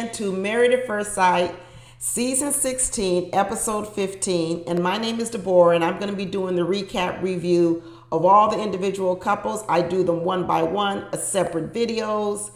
again to Married at First Sight, Season 16, Episode 15. And my name is Deborah, and I'm going to be doing the recap review of all the individual couples. I do them one by one, as separate videos.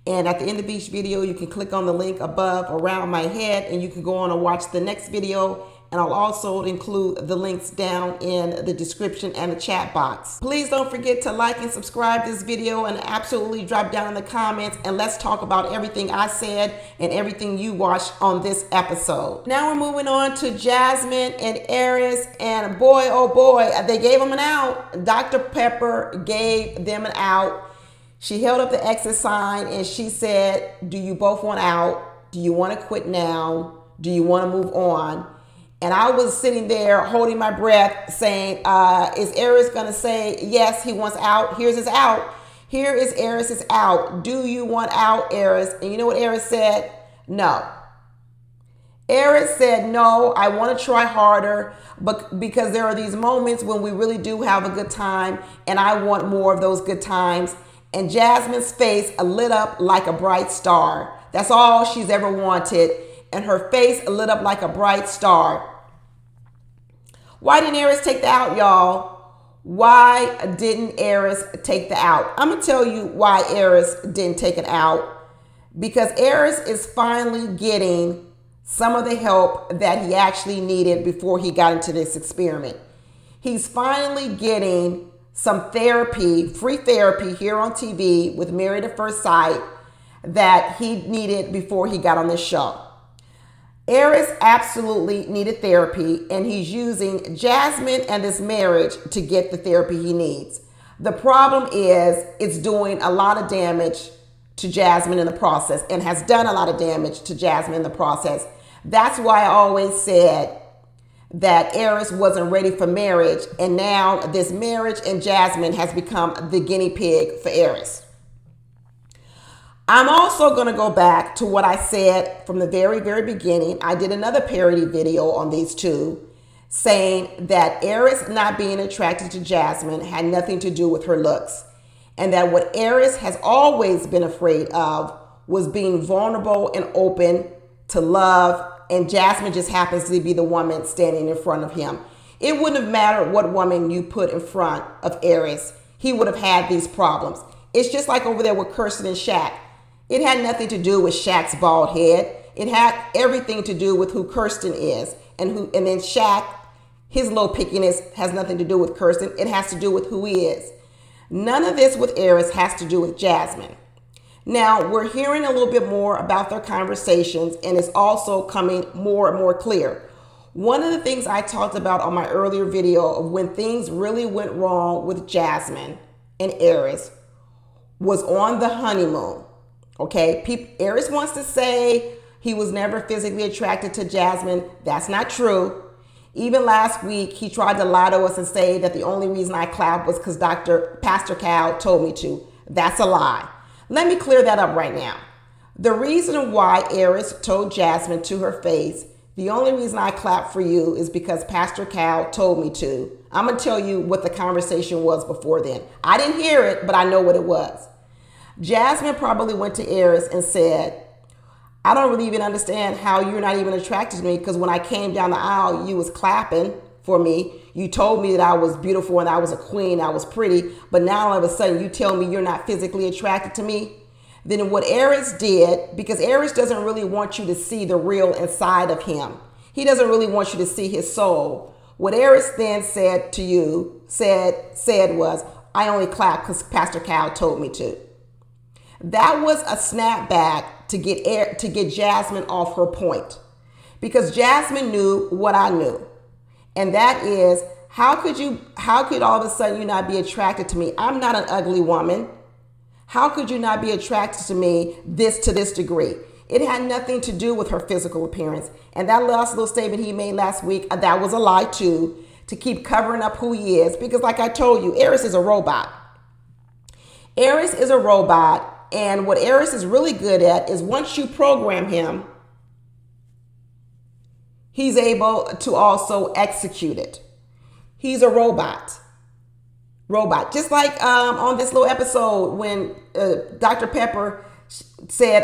And at the end of each video, you can click on the link above around my head, and you can go on and watch the next video. And I'll also include the links down in the description and the chat box. Please don't forget to like and subscribe this video, and absolutely drop down in the comments and let's talk about everything I said and everything you watched on this episode. Now we're moving on to Jasmin and Airris, and boy, oh boy, they gave them an out. Dr. Pepper gave them an out. She held up the exit sign and she said, do you both want out? Do you want to quit now? Do you want to move on? And I was sitting there holding my breath saying, is Airris going to say, yes, he wants out? Here's his out. Here is Airris' out. Do you want out, Airris? And you know what Airris said? No. Airris said, no, I want to try harder, but because there are these moments when we really do have a good time, and I want more of those good times. And Jasmin's face lit up like a bright star. That's all she's ever wanted. And her face lit up like a bright star. Why didn't Airris take the out, y'all? Why didn't Airris take the out? I'm going to tell you why Airris didn't take it out. Because Airris is finally getting some of the help that he actually needed before he got into this experiment. He's finally getting some therapy, free therapy here on TV with Married at First Sight that he needed before he got on this show. Airris absolutely needed therapy, and he's using Jasmin and this marriage to get the therapy he needs. The problem is it's doing a lot of damage to Jasmin in the process, and has done a lot of damage to Jasmin in the process. That's why I always said that Airris wasn't ready for marriage, and now this marriage and Jasmin has become the guinea pig for Airris. I'm also going to go back to what I said from the very, very beginning. I did another parody video on these two saying that Airris not being attracted to Jasmin had nothing to do with her looks, and that what Airris has always been afraid of was being vulnerable and open to love, and Jasmin just happens to be the woman standing in front of him. It wouldn't have mattered what woman you put in front of Airris. He would have had these problems. It's just like over there with Kirsten and Shaq. It had nothing to do with Shaq's bald head. It had everything to do with who Kirsten is. And then Shaq, his little pickiness has nothing to do with Kirsten. It has to do with who he is. None of this with Airris has to do with Jasmin. Now, we're hearing a little bit more about their conversations, and it's also coming more and more clear. One of the things I talked about on my earlier video of when things really went wrong with Jasmin and Airris was on the honeymoon. Okay, Airris wants to say he was never physically attracted to Jasmin. That's not true. Even last week, he tried to lie to us and say that the only reason I clapped was because Pastor Cal told me to. That's a lie. Let me clear that up right now. The reason why Airris told Jasmin to her face, the only reason I clapped for you is because Pastor Cal told me to. I'm going to tell you what the conversation was before then. I didn't hear it, but I know what it was. Jasmin probably went to Airris and said, I don't really even understand how you're not even attracted to me, because when I came down the aisle, you was clapping for me. You told me that I was beautiful and I was a queen, I was pretty, but now all of a sudden you tell me you're not physically attracted to me. Then what Airris did, because Airris doesn't really want you to see the real inside of him. He doesn't really want you to see his soul. What Airris then said to you, said was, I only clapped because Pastor Cal told me to. That was a snapback to get Jasmin off her point, because Jasmin knew what I knew, and that is how could all of a sudden you not be attracted to me? I'm not an ugly woman. How could you not be attracted to me to this degree? It had nothing to do with her physical appearance, and that last little statement he made last week, that was a lie too, to keep covering up who he is, because like I told you, Airris is a robot. Airris is a robot. And what Airris is really good at is once you program him, he's able to also execute it. He's a robot. Just like on this little episode when Dr. Pepper said,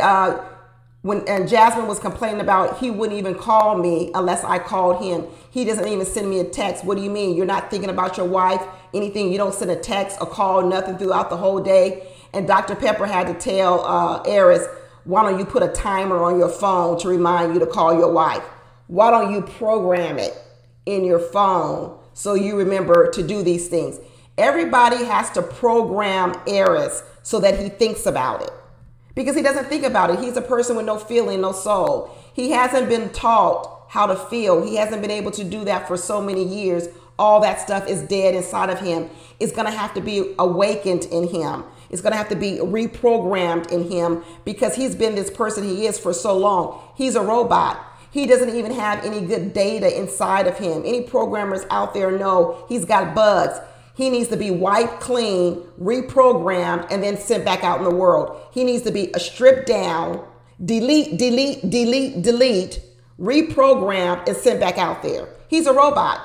and Jasmin was complaining about he wouldn't even call me unless I called him. He doesn't even send me a text. What do you mean? You're not thinking about your wife? Anything? You don't send a text, a call, nothing throughout the whole day? And Dr. Pepper had to tell Airris, why don't you put a timer on your phone to remind you to call your wife? Why don't you program it in your phone so you remember to do these things? Everybody has to program Airris so that he thinks about it. Because he doesn't think about it. He's a person with no feeling, no soul. He hasn't been taught how to feel. He hasn't been able to do that for so many years. All that stuff is dead inside of him. It's going to have to be awakened in him. It's going to have to be reprogrammed in him because he's been this person he is for so long. He's a robot. He doesn't even have any good data inside of him. Any programmers out there know he's got bugs. He needs to be wiped clean, reprogrammed, and then sent back out in the world. He needs to be stripped down, delete, reprogrammed, and sent back out there. He's a robot.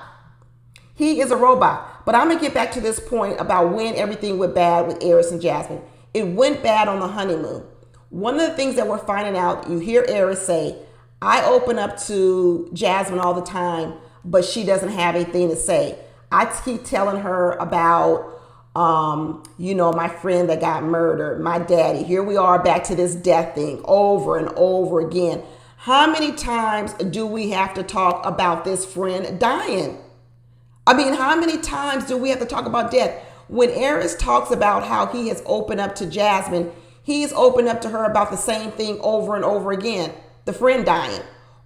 He is a robot. But I'm going to get back to this point about when everything went bad with Airris and Jasmin. It went bad on the honeymoon. One of the things that we're finding out, you hear Airris say, I open up to Jasmin all the time, but she doesn't have anything to say. I keep telling her about, my friend that got murdered, my daddy. Here we are back to this death thing over and over again. How many times do we have to talk about this friend dying? I mean, how many times do we have to talk about death? When Airris talks about how he has opened up to Jasmin, he's opened up to her about the same thing over and over again. The friend dying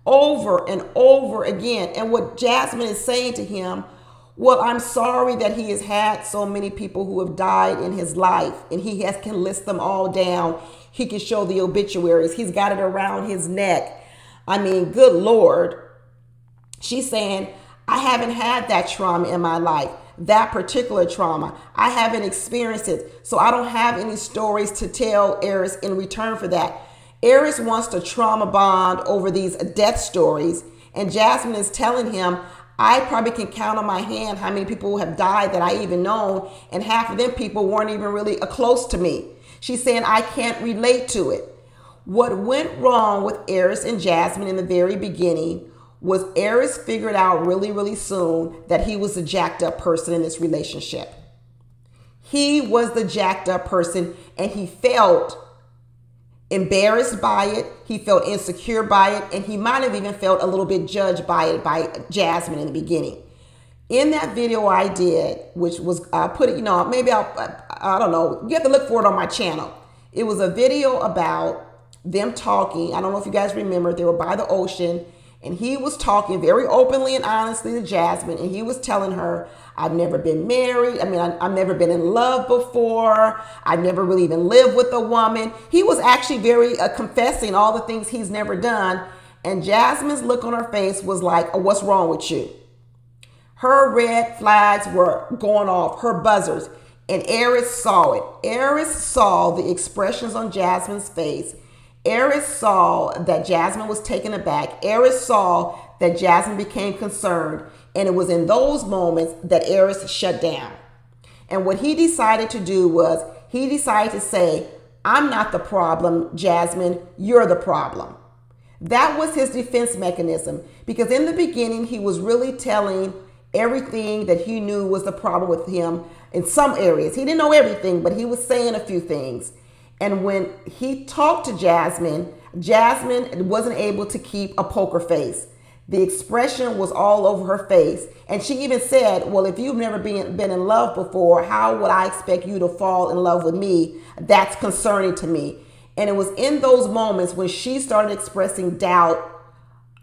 over and over again. And what Jasmin is saying to him, well, I'm sorry that he has had so many people who have died in his life, and he can list them all down. He can show the obituaries. He's got it around his neck. I mean, good Lord. She's saying, I haven't had that trauma in my life, that particular trauma. I haven't experienced it, so I don't have any stories to tell Airris in return for that. Airris wants to trauma bond over these death stories, and Jasmin is telling him, I probably can count on my hand how many people have died that I even known, and half of them people weren't even really close to me. She's saying I can't relate to it. What went wrong with Airris and Jasmin in the very beginning was Airris figured out really, really soon that he was the jacked up person in this relationship. He was the jacked up person, and he felt embarrassed by it. He felt insecure by it. And he might have even felt a little bit judged by it by Jasmin in the beginning. In that video I did, which was I don't know. You have to look for it on my channel. It was a video about them talking. I don't know if you guys remember. They were by the ocean. And he was talking very openly and honestly to Jasmin. And he was telling her, I've never been married. I mean, I've never been in love before. I've never really even lived with a woman. He was actually very confessing all the things he's never done. And Jasmin's look on her face was like, oh, what's wrong with you? Her red flags were going off, her buzzers. And Airris saw it. Airris saw the expressions on Jasmin's face. Airris saw that Jasmin was taken aback. Airris saw that Jasmin became concerned. And it was in those moments that Airris shut down. And what he decided to do was he decided to say, I'm not the problem, Jasmin, you're the problem. That was his defense mechanism, because in the beginning, he was really telling everything that he knew was the problem with him in some areas. He didn't know everything, but he was saying a few things. And when he talked to Jasmin, Jasmin wasn't able to keep a poker face. The expression was all over her face. And she even said, well, if you've never been in love before, how would I expect you to fall in love with me? That's concerning to me. And it was in those moments when she started expressing doubt,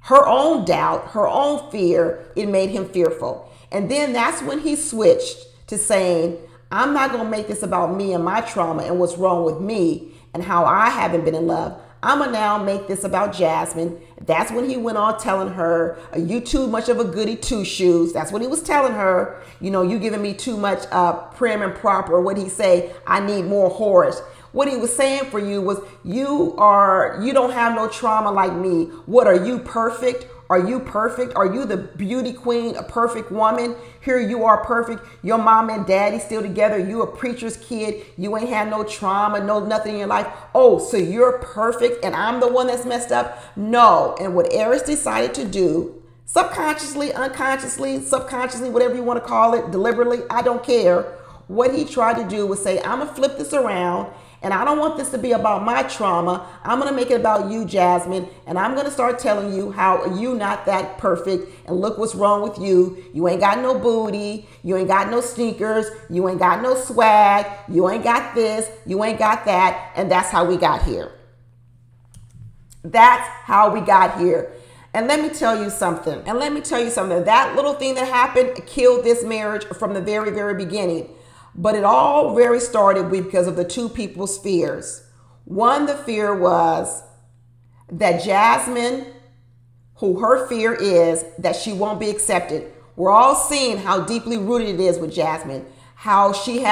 her own fear, it made him fearful. And then that's when he switched to saying, I'm not going to make this about me and my trauma and what's wrong with me and how I haven't been in love. I'm going to now make this about Jasmin. That's when he went on telling her, you too much of a goody two-shoes. That's what he was telling her. You know, you giving me too much prim and proper. What he say? I need more Horace. What he was saying for you was, you don't have no trauma like me. What, are you perfect? Are you perfect? Are you the beauty queen, a perfect woman? Here you are perfect. Your mom and daddy still together. You a preacher's kid. You ain't had no trauma, no nothing in your life. Oh, so you're perfect and I'm the one that's messed up? No. And what Airris decided to do, subconsciously, unconsciously, subconsciously, whatever you want to call it, deliberately, I don't care. What he tried to do was say, I'm going to flip this around. And I don't want this to be about my trauma. I'm going to make it about you, Jasmin. And I'm going to start telling you how you not that perfect. And look what's wrong with you. You ain't got no booty. You ain't got no sneakers. You ain't got no swag. You ain't got this. You ain't got that. And that's how we got here. That's how we got here. And let me tell you something. That little thing that happened killed this marriage from the very, very beginning. But it all very started because of the two people's fears. One, the fear was that Jasmin, who her fear is that she won't be accepted. We're all seeing how deeply rooted it is with Jasmin, how she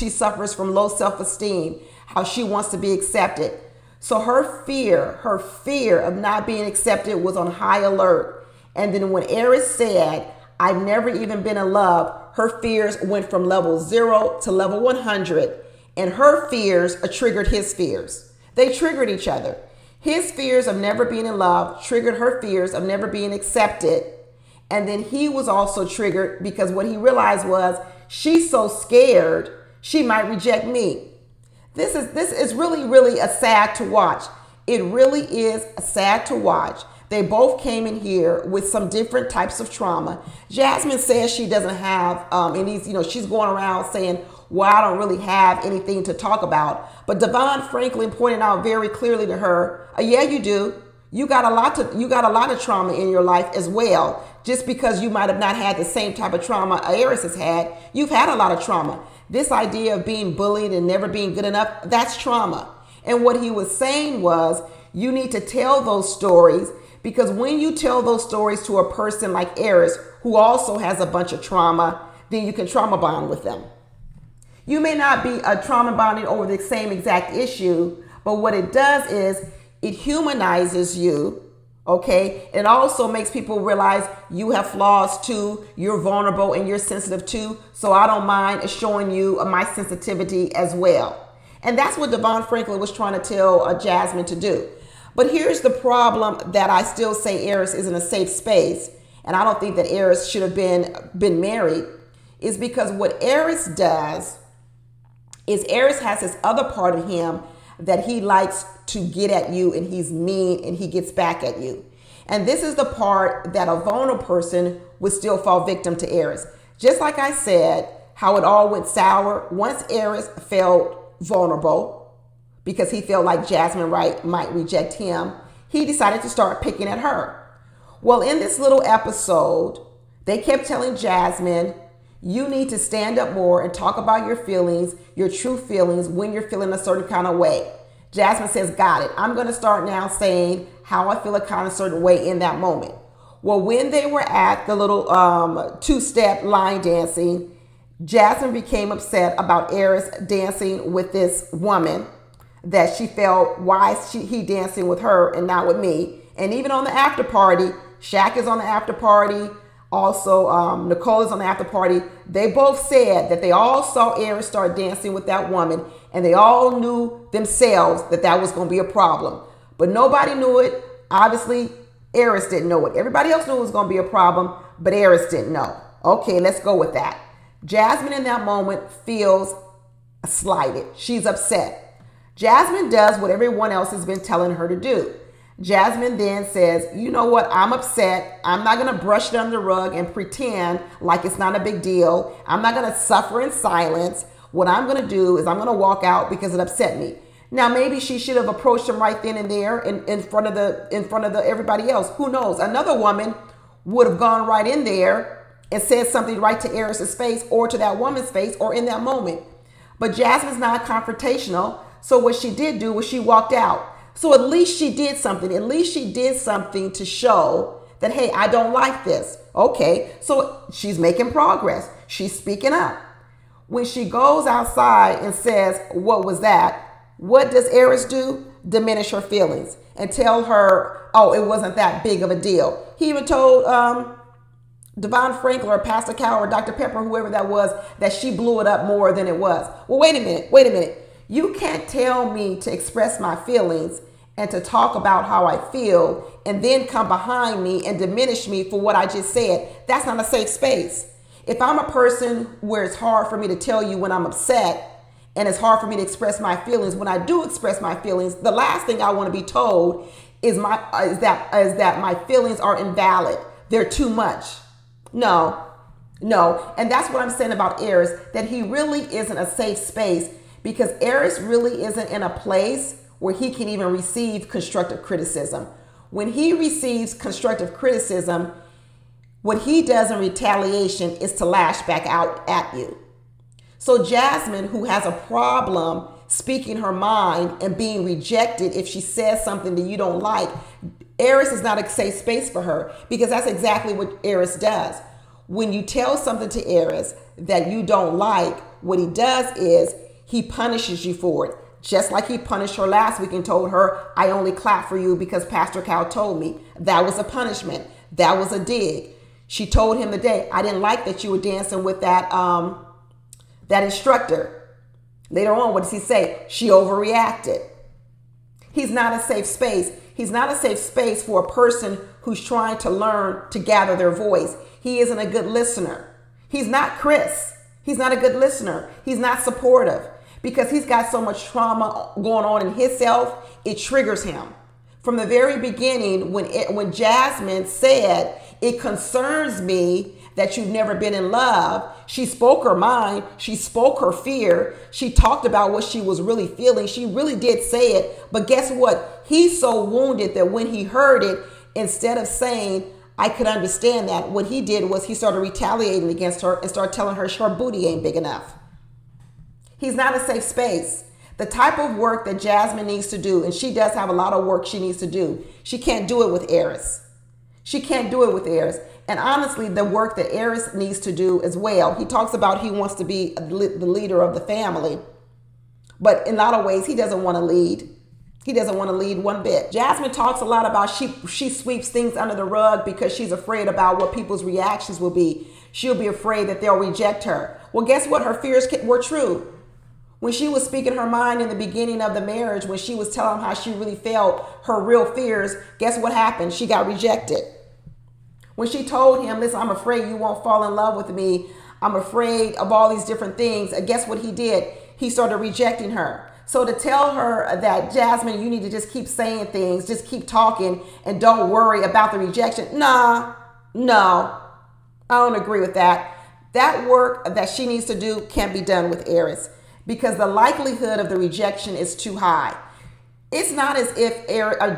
suffers from low self-esteem, how she wants to be accepted. So her fear of not being accepted was on high alert. And then when Airris said, I've never even been in love, her fears went from level 0 to level 100. And her fears triggered his fears. They triggered each other. His fears of never being in love triggered her fears of never being accepted. And then he was also triggered because what he realized was, she's so scared, she might reject me. This is really, really a sad to watch. It really is sad to watch. They both came in here with some different types of trauma. Jasmin says she doesn't have any, she's going around saying, well, I don't really have anything to talk about. But Devon Franklin pointed out very clearly to her, yeah, you do. You got a lot of trauma in your life as well. Just because you might have not had the same type of trauma Airris has had, you've had a lot of trauma. This idea of being bullied and never being good enough, that's trauma. And what he was saying was, you need to tell those stories, because when you tell those stories to a person like Airris, who also has a bunch of trauma, then you can trauma bond with them. You may not be trauma bonding over the same exact issue, but what it does is it humanizes you, okay? It also makes people realize you have flaws too, you're vulnerable and you're sensitive too, so I don't mind showing you my sensitivity as well. And that's what Devon Franklin was trying to tell Jasmin to do. But here's the problem that I still say Airris is in a safe space, and I don't think that Airris should have been married, is because what Airris does is Airris has this other part of him that he likes to get at you, and he's mean and he gets back at you. And this is the part that a vulnerable person would still fall victim to Airris. Just like I said, how it all went sour once Airris felt vulnerable, because he felt like Jasmin might reject him, he decided to start picking at her. Well, in this little episode, they kept telling Jasmin, you need to stand up more and talk about your feelings, your true feelings, when you're feeling a certain kind of way. Jasmin says, got it. I'm going to start now saying how I feel a kind of certain way in that moment. Well, when they were at the little two-step line dancing, Jasmin became upset about Airris dancing with this woman, that she felt, why is he dancing with her and not with me? And even on the after party, Shaq is on the after party. Also, Nicole is on the after party. They both said that they all saw Airris start dancing with that woman, and they all knew themselves that that was going to be a problem. But nobody knew it. Obviously, Airris didn't know it. Everybody else knew it was going to be a problem, but Airris didn't know. Okay, let's go with that. Jasmin in that moment feels slighted. She's upset. Jasmin does what everyone else has been telling her to do. Jasmin then says, you know what, I'm upset. I'm not going to brush it under the rug and pretend like it's not a big deal. I'm not going to suffer in silence. What I'm going to do is I'm going to walk out because it upset me. Now, maybe she should have approached him right then and there in front of everybody else. Who knows? Another woman would have gone right in there and said something right to Airris's face or to that woman's face or in that moment. But Jasmin's not confrontational. So what she did do was she walked out. So at least she did something. At least she did something to show that, hey, I don't like this. Okay, so she's making progress. She's speaking up. When she goes outside and says, what was that? What does Airris do? Diminish her feelings. and tell her, oh, it wasn't that big of a deal. He even told Devon Franklin or Pastor Cal or Dr. Pepper, whoever that was, that she blew it up more than it was. Well, wait a minute. You can't tell me to express my feelings and to talk about how I feel and then come behind me and diminish me for what I just said. That's not a safe space. If I'm a person where it's hard for me to tell you when I'm upset and it's hard for me to express my feelings, when I do express my feelings, the last thing I want to be told is that my feelings are invalid. They're too much. No. And that's what I'm saying about Airris, that he really isn't a safe space, because Airris really isn't in a place where he can even receive constructive criticism. When he receives constructive criticism, what he does in retaliation is to lash back out at you. So Jasmin, who has a problem speaking her mind and being rejected if she says something that you don't like, Airris is not a safe space for her, because that's exactly what Airris does. When you tell something to Airris that you don't like, what he does is he punishes you for it. Just like he punished her last week and told her, I only clap for you because Pastor Cal told me. That was a punishment. That was a dig. She told him today, I didn't like that you were dancing with that instructor. Later on, what does he say? She overreacted. He's not a safe space. He's not a safe space for a person who's trying to learn to gather their voice. He isn't a good listener. He's not Chris. He's not a good listener. He's not supportive, because he's got so much trauma going on in himself, it triggers him. From the very beginning, when Jasmin said, it concerns me that you've never been in love, she spoke her mind, she spoke her fear, she talked about what she was really feeling, she really did say it, but guess what? He's so wounded that when he heard it, instead of saying, I could understand that, what he did was he started retaliating against her and started telling her her booty ain't big enough. He's not a safe space. The type of work that Jasmin needs to do, and she does have a lot of work she needs to do, she can't do it with Airris. She can't do it with Airris. And honestly, the work that Airris needs to do as well, he talks about he wants to be the leader of the family. But in a lot of ways, he doesn't want to lead. He doesn't want to lead one bit. Jasmin talks a lot about she sweeps things under the rug because she's afraid about what people's reactions will be. She'll be afraid that they'll reject her. Well, guess what? Her fears were true. When she was speaking her mind in the beginning of the marriage, when she was telling how she really felt, her real fears, guess what happened? She got rejected. When she told him, listen, I'm afraid you won't fall in love with me. I'm afraid of all these different things. And guess what he did? He started rejecting her. So to tell her that, Jasmin, you need to just keep saying things, just keep talking, and don't worry about the rejection. No, I don't agree with that. That work that she needs to do can't be done with Airris, because the likelihood of the rejection is too high. It's not as if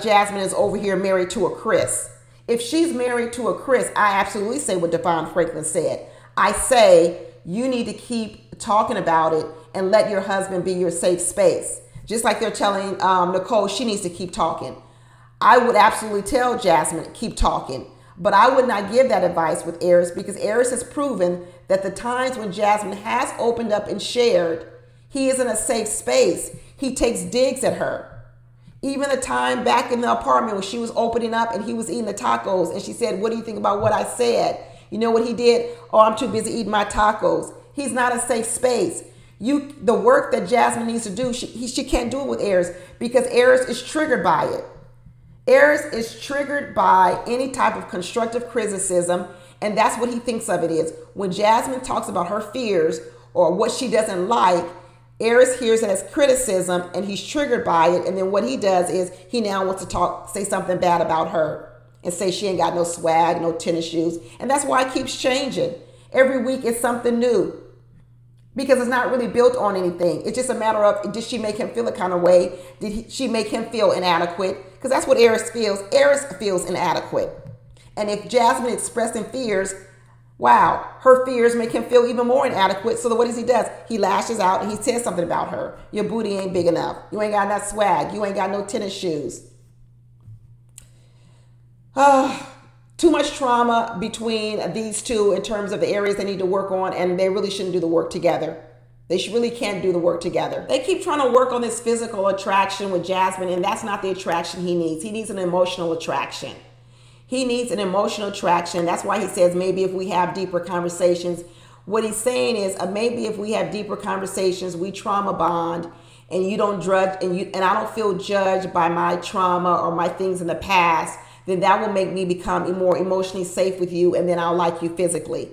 Jasmin is over here married to a Chris. If she's married to a Chris, I absolutely say what Devon Franklin said. I say you need to keep talking about it and let your husband be your safe space. Just like they're telling Nicole she needs to keep talking. I would absolutely tell Jasmin, keep talking. But I would not give that advice with Airris, because Airris has proven that the times when Jasmin has opened up and shared, he is in a safe space. He takes digs at her. Even the time back in the apartment when she was opening up and he was eating the tacos and she said, what do you think about what I said? You know what he did? Oh, I'm too busy eating my tacos. He's not a safe space. The work that Jasmin needs to do, she can't do it with Airris, because Airris is triggered by it. Airris is triggered by any type of constructive criticism, and that's what he thinks of it is. When Jasmin talks about her fears or what she doesn't like, Airris hears it as criticism and he's triggered by it. And then what he does is he now wants to say something bad about her and say she ain't got no swag, no tennis shoes. And that's why it keeps changing. Every week it's something new, because it's not really built on anything. It's just a matter of, did she make him feel a kind of way? Did she make him feel inadequate? Because that's what Airris feels. Airris feels inadequate. And if Jasmin expressing fears, wow, her fears make him feel even more inadequate. So what does he do? He lashes out and he says something about her. Your booty ain't big enough. You ain't got enough swag. You ain't got no tennis shoes. Too much trauma between these two in terms of the areas they need to work on, and they really shouldn't do the work together. They really can't do the work together. They keep trying to work on this physical attraction with Jasmin, and that's not the attraction he needs. He needs an emotional attraction. He needs an emotional attraction. That's why he says maybe if we have deeper conversations. What he's saying is maybe if we have deeper conversations, we trauma bond, and you don't judge, and I don't feel judged by my trauma or my things in the past, then that will make me become more emotionally safe with you, and then I'll like you physically.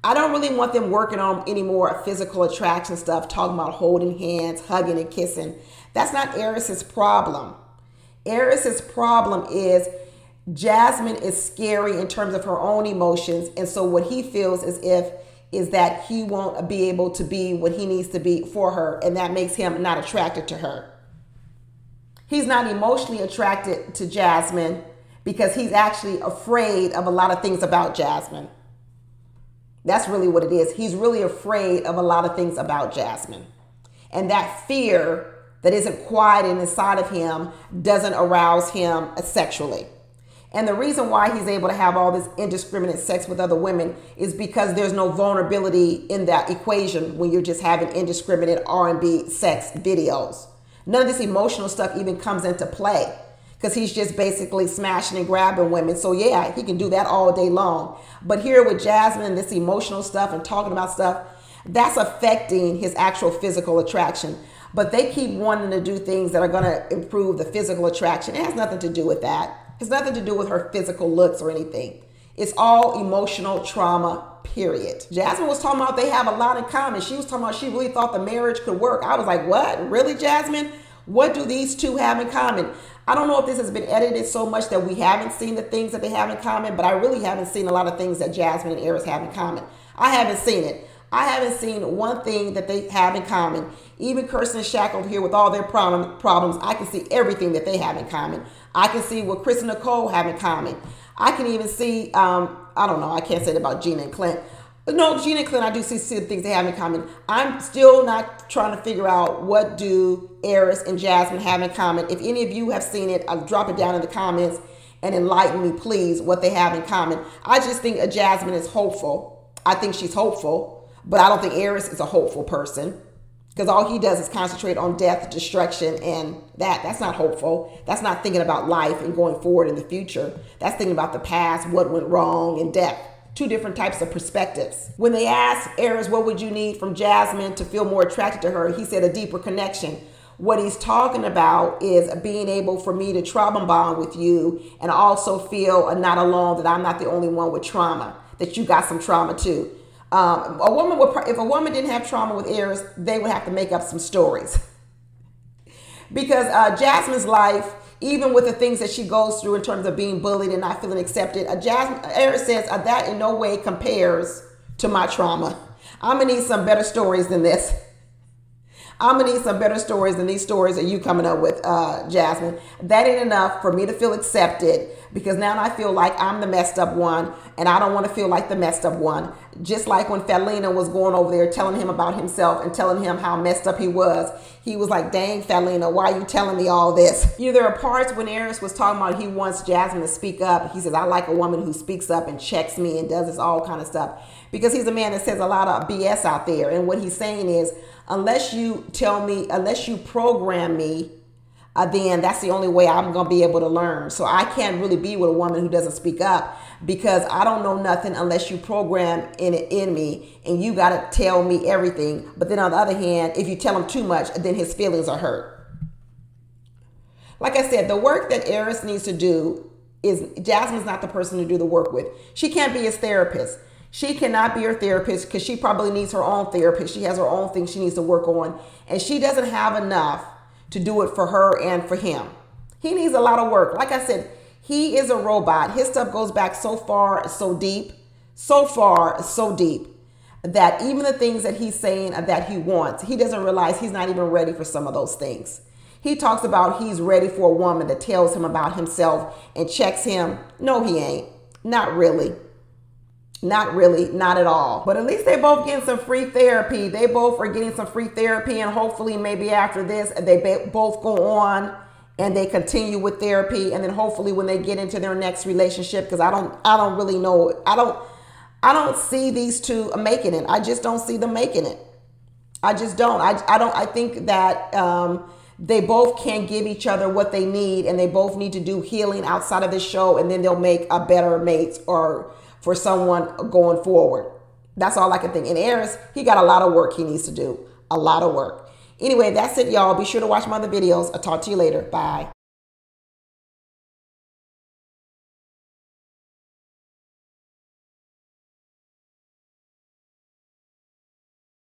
I don't really want them working on any more physical attraction stuff, talking about holding hands, hugging and kissing. That's not Airris's problem. Airris's problem is Jasmin is scary in terms of her own emotions. And so what he feels is that he won't be able to be what he needs to be for her. And that makes him not attracted to her. He's not emotionally attracted to Jasmin because he's actually afraid of a lot of things about Jasmin. That's really what it is. He's really afraid of a lot of things about Jasmin. And that fear that isn't quiet inside of him doesn't arouse him sexually. And the reason why he's able to have all this indiscriminate sex with other women is because there's no vulnerability in that equation when you're just having indiscriminate R&B sex videos. None of this emotional stuff even comes into play because he's just basically smashing and grabbing women. So yeah, he can do that all day long. But here with Jasmin and this emotional stuff and talking about stuff, that's affecting his actual physical attraction. But they keep wanting to do things that are going to improve the physical attraction. It has nothing to do with that. It has nothing to do with her physical looks or anything. It's all emotional trauma, period. Jasmin was talking about they have a lot in common. She was talking about she really thought the marriage could work. I was like, what? Really, Jasmin? What do these two have in common? I don't know if this has been edited so much that we haven't seen the things that they have in common, but I really haven't seen a lot of things that Jasmin and Airris have in common. I haven't seen it. I haven't seen one thing that they have in common. Even Kirsten and Shaq over here with all their problems, I can see everything that they have in common. I can see what Chris and Nicole have in common. I can even see, I don't know, I can't say it about Gina and Clint. But no, Gina and Clint, I do see the things they have in common. I'm still not trying to figure out what do Airris and Jasmin have in common. If any of you have seen it, I'll drop it down in the comments and enlighten me, please, what they have in common. I just think Jasmin is hopeful. I think she's hopeful, but I don't think Airris is a hopeful person because all he does is concentrate on death, destruction, and that's not hopeful. That's not thinking about life and going forward in the future. That's thinking about the past, what went wrong, and death. Two different types of perspectives. When they asked Airris, what would you need from Jasmin to feel more attracted to her? He said a deeper connection. What he's talking about is being able for me to trauma bond with you and also feel not alone, that I'm not the only one with trauma, that you got some trauma too. If a woman didn't have trauma with Airris, they would have to make up some stories. Because Jasmin's life, even with the things that she goes through in terms of being bullied and not feeling accepted, Airris says that in no way compares to my trauma. I'm going to need some better stories than this. I'm going to need some better stories than these stories that you coming up with, Jasmin. That ain't enough for me to feel accepted because now I feel like I'm the messed up one and I don't want to feel like the messed up one. Just like when Felina was going over there telling him about himself and telling him how messed up he was. He was like, dang, Felina, why are you telling me all this? You know, there are parts when Airris was talking about he wants Jasmin to speak up. He says, I like a woman who speaks up and checks me and does this all kind of stuff. Because he's a man that says a lot of BS out there. And what he's saying is, unless you tell me, unless you program me, then that's the only way I'm going to be able to learn. So I can't really be with a woman who doesn't speak up because I don't know nothing unless you program in me and you got to tell me everything. But then on the other hand, if you tell him too much, then his feelings are hurt. Like I said, the work that Airris needs to do is Jasmin's not the person to do the work with. She can't be his therapist. She cannot be her therapist because she probably needs her own therapist. She has her own things she needs to work on. And she doesn't have enough to do it for her and for him. He needs a lot of work. Like I said, he is a robot. His stuff goes back so far, so deep, that even the things that he's saying that he wants, he doesn't realize he's not even ready for some of those things. He talks about he's ready for a woman that tells him about himself and checks him. No, he ain't. Not really. Not really, not at all. But at least they both getting some free therapy. They both are getting some free therapy, and hopefully maybe after this, they both go on and they continue with therapy. And then hopefully when they get into their next relationship, because I don't really know. I don't see these two making it. I just don't see them making it. I just don't. I think that they both can give each other what they need, and they both need to do healing outside of this show, and then they'll make a better mate or for someone going forward. That's all I can think. And Airris, he got a lot of work he needs to do. A lot of work. Anyway, that's it, y'all. Be sure to watch my other videos. I'll talk to you later. Bye.